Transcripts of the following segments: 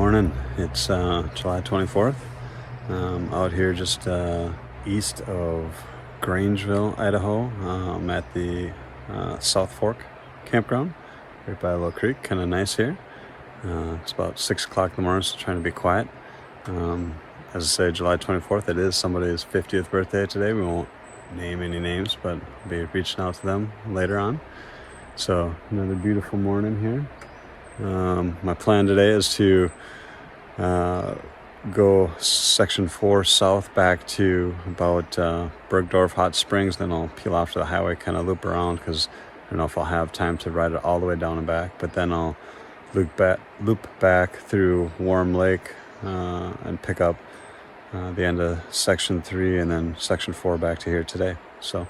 morning. It's July 24th. Out here just east of Grangeville, Idaho. I'm at the South Fork campground right by a little creek. Kind of nice here. It's about 6 o'clock in the morning, so trying to be quiet. As I say, July 24th, it is somebody's 50th birthday today. We won't name any names, but I'll be reaching out to them later on. So another beautiful morning here. My plan today is to go section 4 south back to about Burgdorf Hot Springs. Then I'll peel off to the highway, kind of loop around, because I don't know if I'll have time to ride it all the way down and back. But then I'll loop back through Warm Lake and pick up the end of section 3 and then section 4 back to here today. So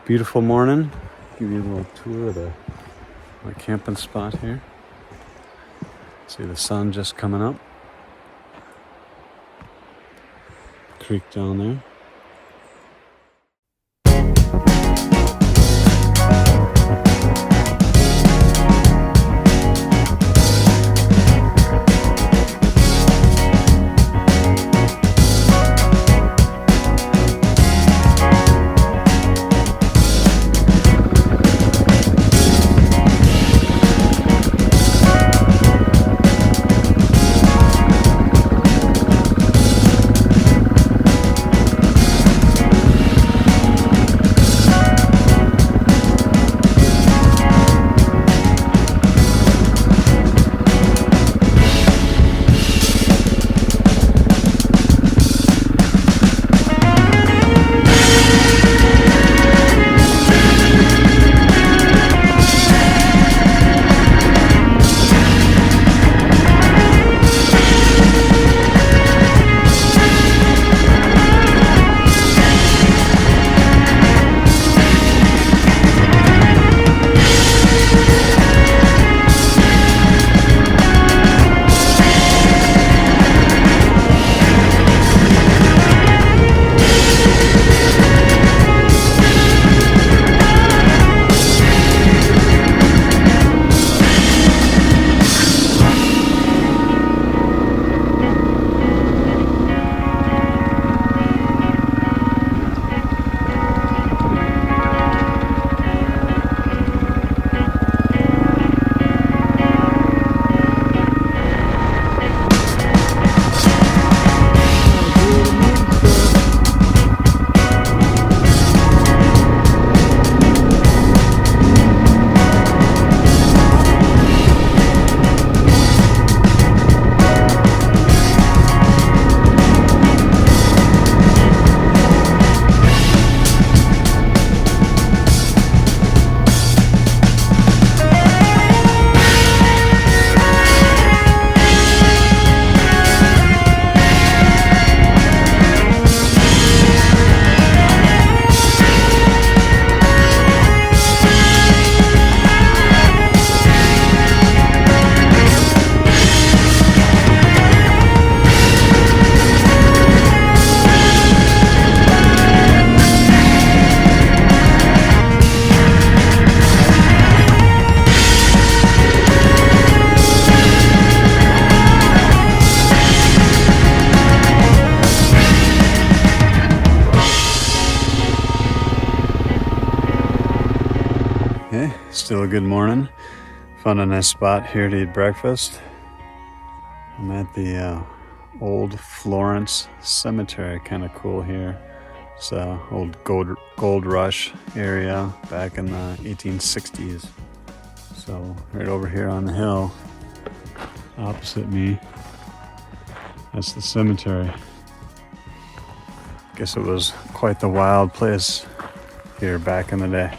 beautiful morning. Give you a little tour of my camping spot here. See the sun just coming up. Creek down there. Okay, still a good morning. Found a nice spot here to eat breakfast. I'm at the old Florence Cemetery, kind of cool here. It's an old gold rush area back in the 1860s. So right over here on the hill, opposite me, that's the cemetery. Guess it was quite the wild place here back in the day.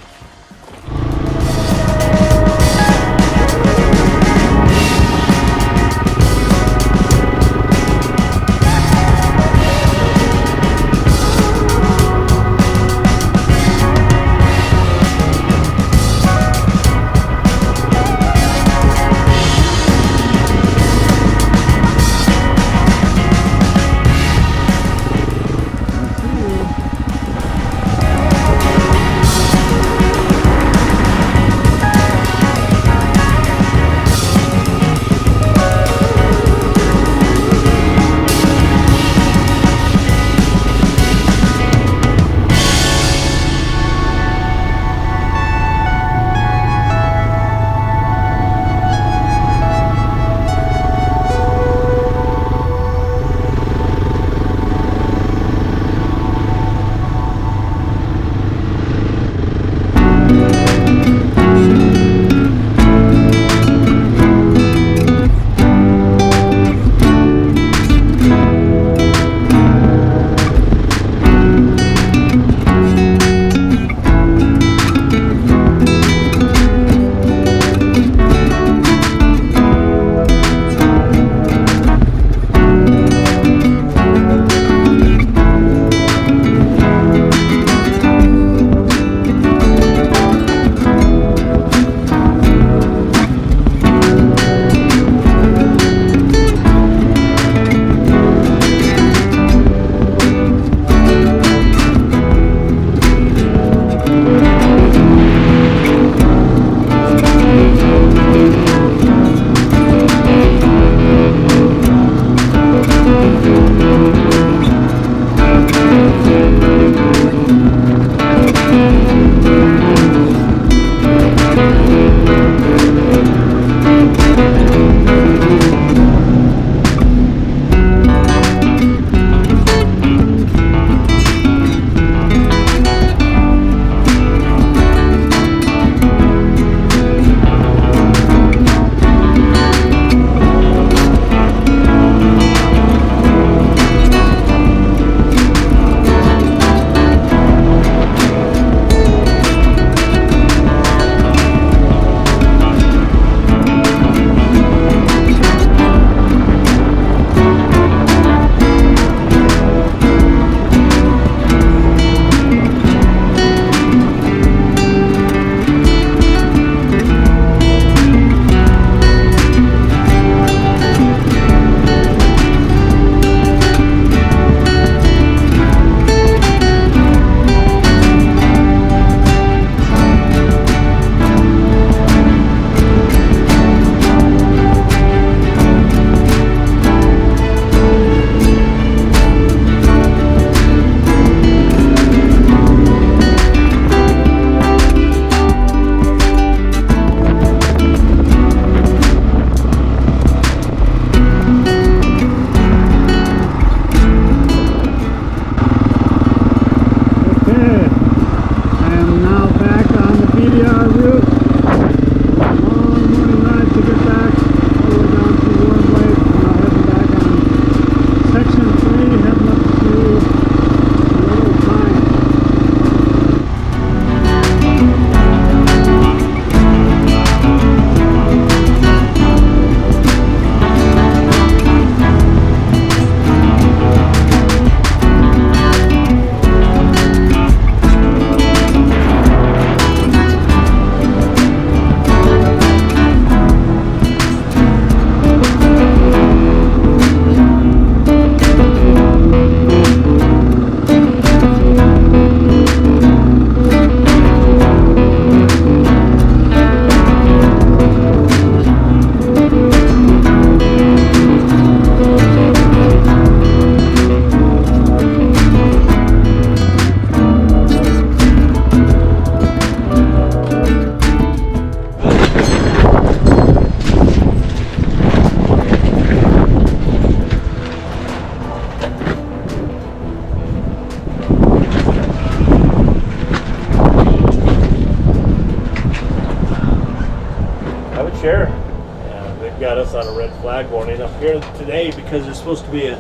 I would share. Yeah, they've got us on a red flag warning up here today because there's supposed to be a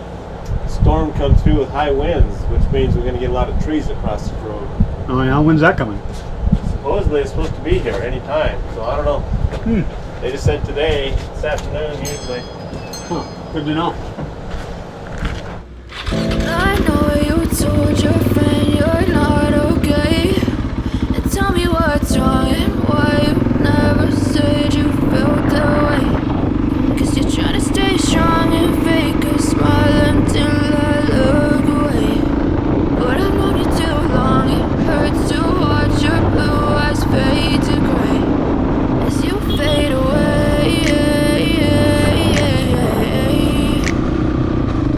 storm come through with high winds, which means we're going to get a lot of trees across the road. Oh yeah, when's that coming? Supposedly it's supposed to be here anytime, so I don't know. They just said today, this afternoon usually. Huh, good to know. I know you told your friend you're not okay. And tell me what's wrong and why you never said you felt that way. 'Cause you're trying to stay strong and fake a smile until I look away. But I've known you too long, it hurts to watch your blue eyes fade to gray as you fade away.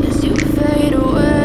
As you fade away.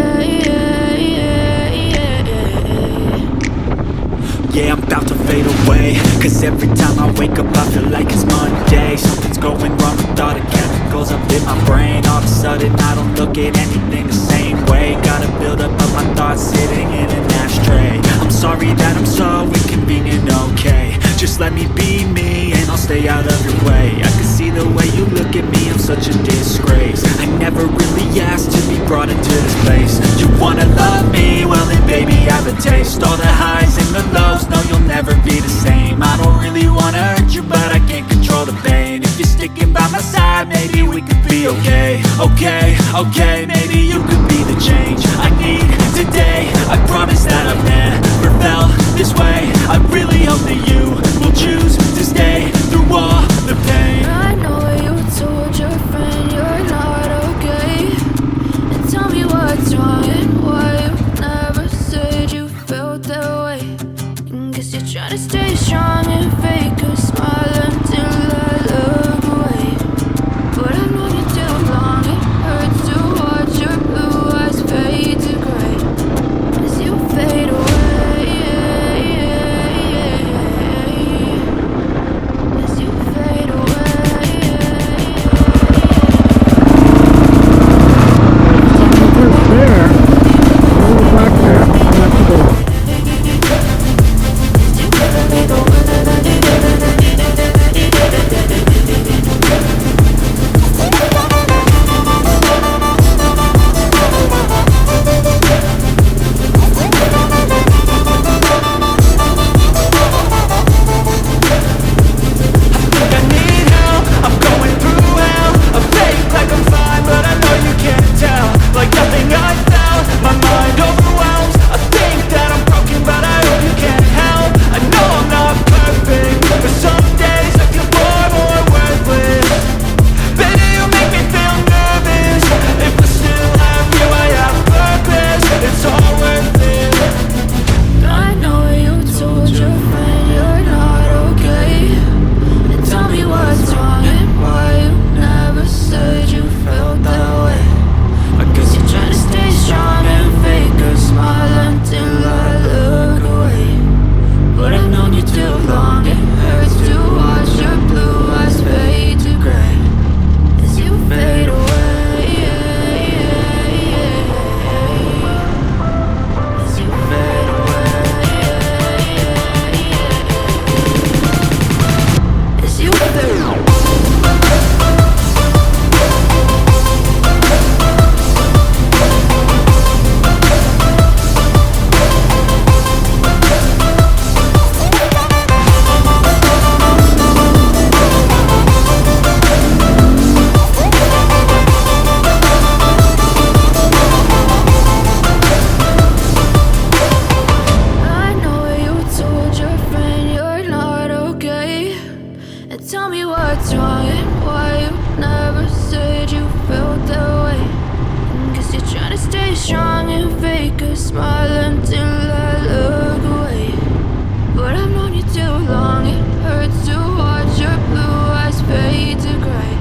Yeah, I'm about to fade away, 'cause every time I wake up I feel like it's Monday. Something's going wrong with all the chemicals up in my brain. All of a sudden I don't look at anything the same way. Gotta build up of my thoughts sitting in an ashtray. I'm sorry that I'm so inconvenient, okay. Just let me be me and I'll stay out of your way. I can see the way you look at me, I'm such a disgrace. I never really asked to be brought into this place. You wanna love me? Well then baby have a taste. All the highs and the lows, no you'll never be the same. I don't really wanna hurt you but I can't control the pain. If you're sticking by my side, maybe we could be okay. Okay, maybe you could be the change I need today. I promise that I've never felt this way. I really hope that you will choose to stay through all the pain. I know you told your friend you're not okay. And tell me what's wrong and why you never said you felt that way. And guess you're trying to stay strong and fake a smile until I look away. But I've known you too long, it hurts to watch your blue eyes fade to gray as you fade away. As you fade away. There. Over back there. Not too bad. I need help, I'm going through hell. I fake like I'm fine, but I know you can't tell. Like nothing I felt, my mind overwhelms. I think that I'm broken, but I hope you can't help. I know I'm not perfect, but some days I feel far more worthless. Baby, you make me feel nervous. If I still have you, I have purpose. It's all worth it. I know you told your friend you're not okay. And tell me what's wrong and why you never said you felt that way. I guess you're trying to stay strong and fake a smile until I look away. But I've known you too long, it hurts to watch your blue eyes fade to gray as you fade away. As you fade away. As you fade away. I know you told your friend you're not okay. And tell me what's wrong and why you never said you felt that way. And guess you're trying to stay strong and fake a smile until I look away. But I've known you too long, it hurts to watch your blue eyes fade to gray.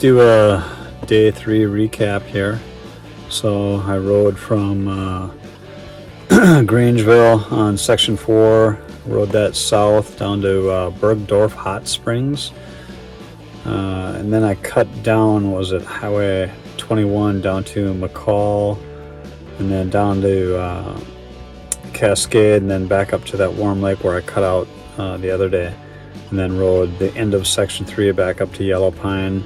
do a day 3 recap here. So I rode from Grangeville on section 4, rode that south down to Burgdorf Hot Springs, and then I cut down, was it Highway 21 down to McCall, and then down to Cascade, and then back up to that warm lake where I cut out the other day, and then rode the end of section 3 back up to Yellow Pine,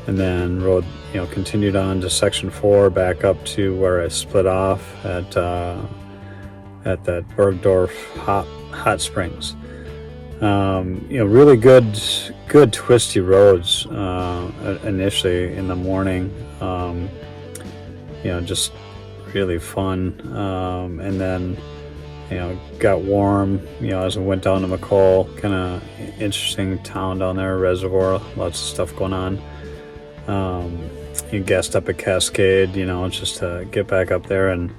and then rode, continued on to section 4 back up to where I split off at that Burgdorf Hot Springs. Really good twisty roads initially in the morning. Just really fun. And then got warm. As we went down to McCall, kind of interesting town down there, reservoir, lots of stuff going on. You gassed up at Cascade, just to get back up there, and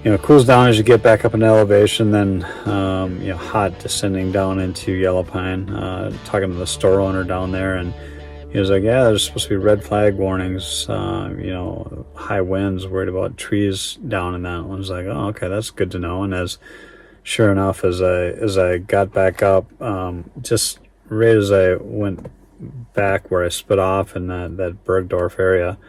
it cools down as you get back up in elevation. Then hot descending down into Yellow Pine. Talking to the store owner down there, and he was like, yeah, there's supposed to be red flag warnings, high winds, worried about trees down in that. I was like, oh, okay, that's good to know. And sure enough, as I got back up, just right as I went back where I split off in that Burgdorf area,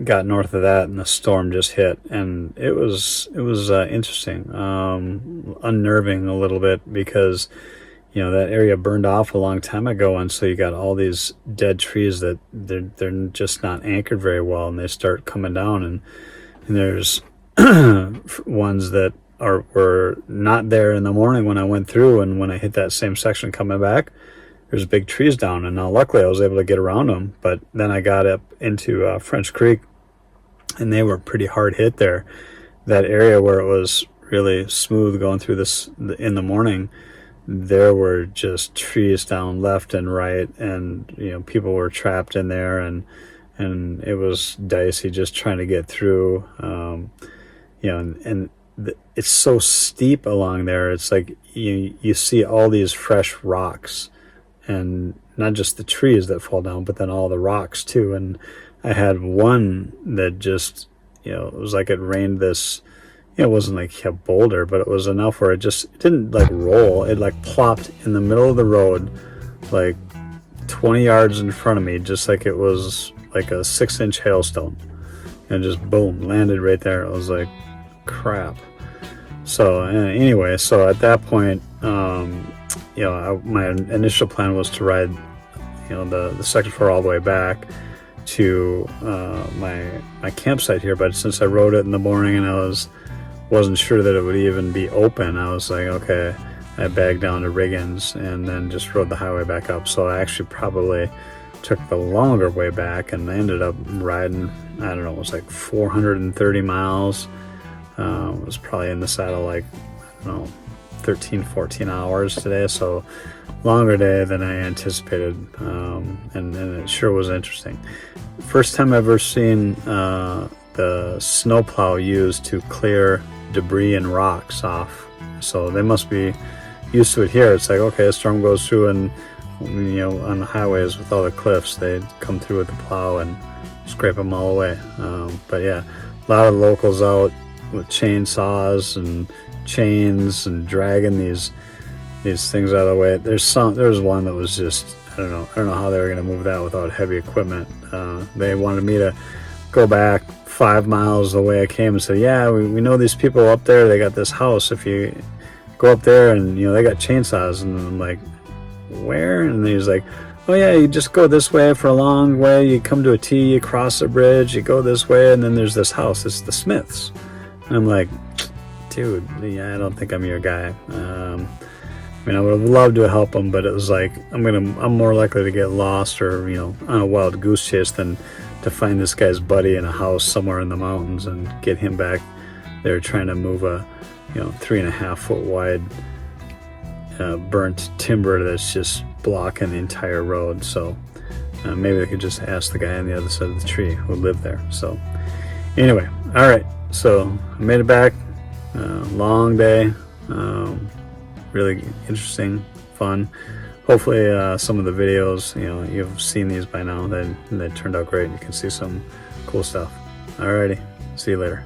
got north of that, and the storm just hit, and it was interesting, unnerving a little bit, because that area burned off a long time ago, and so you got all these dead trees that they're just not anchored very well, and they start coming down, and there's ones that were not there in the morning when I went through, and when I hit that same section coming back, there's big trees down, and now luckily I was able to get around them. But then I got up into French Creek, and they were pretty hard hit there. That area where it was really smooth going through this in the morning, there were just trees down left and right, and people were trapped in there, and it was dicey just trying to get through. It's so steep along there. It's like you see all these fresh rocks, and not just the trees that fall down, but then all the rocks too. And I had one that just, it was like it rained this, it wasn't like a boulder, but it was enough where it didn't like roll. It like plopped in the middle of the road, like 20 yards in front of me, just like it was like a 6-inch hailstone, and just boom, landed right there. I was like, crap. So anyway, so at that point, my initial plan was to ride, the section 4 all the way back to my campsite here. But since I rode it in the morning and I wasn't sure that it would even be open, I was like, okay, I bagged down to Riggins and then just rode the highway back up. So I actually probably took the longer way back, and I ended up riding, I don't know, it was like 430 miles. It was probably in the saddle like, 13, 14 hours today, so longer day than I anticipated, and it sure was interesting. First time I've ever seen the snowplow used to clear debris and rocks off, so they must be used to it here. It's like, okay, a storm goes through, and on the highways with all the cliffs, they come through with the plow and scrape them all away. But yeah, a lot of locals out with chainsaws and chains and dragging these things out of the way. There was one that was just, I don't know how they were going to move that without heavy equipment. They wanted me to go back 5 miles the way I came and say, yeah, we know these people up there, they got this house, if you go up there, and they got chainsaws. And I'm like, where? And he's like, oh yeah, you just go this way for a long way, you come to a T, you cross a bridge, you go this way, and then there's this house, it's the Smiths. And I'm like, dude, yeah, I don't think I'm your guy. I would have loved to help him, but it was like, I'm more likely to get lost or, on a wild goose chase than to find this guy's buddy in a house somewhere in the mountains and get him back there trying to move a, 3.5 foot wide burnt timber that's just blocking the entire road. So maybe they could just ask the guy on the other side of the tree who lived there. So anyway, all right. So I made it back. Long day. Really interesting, fun. hopefully some of the videos, you know, you've seen these by now, that turned out great. You can see some cool stuff. Alrighty, see you later.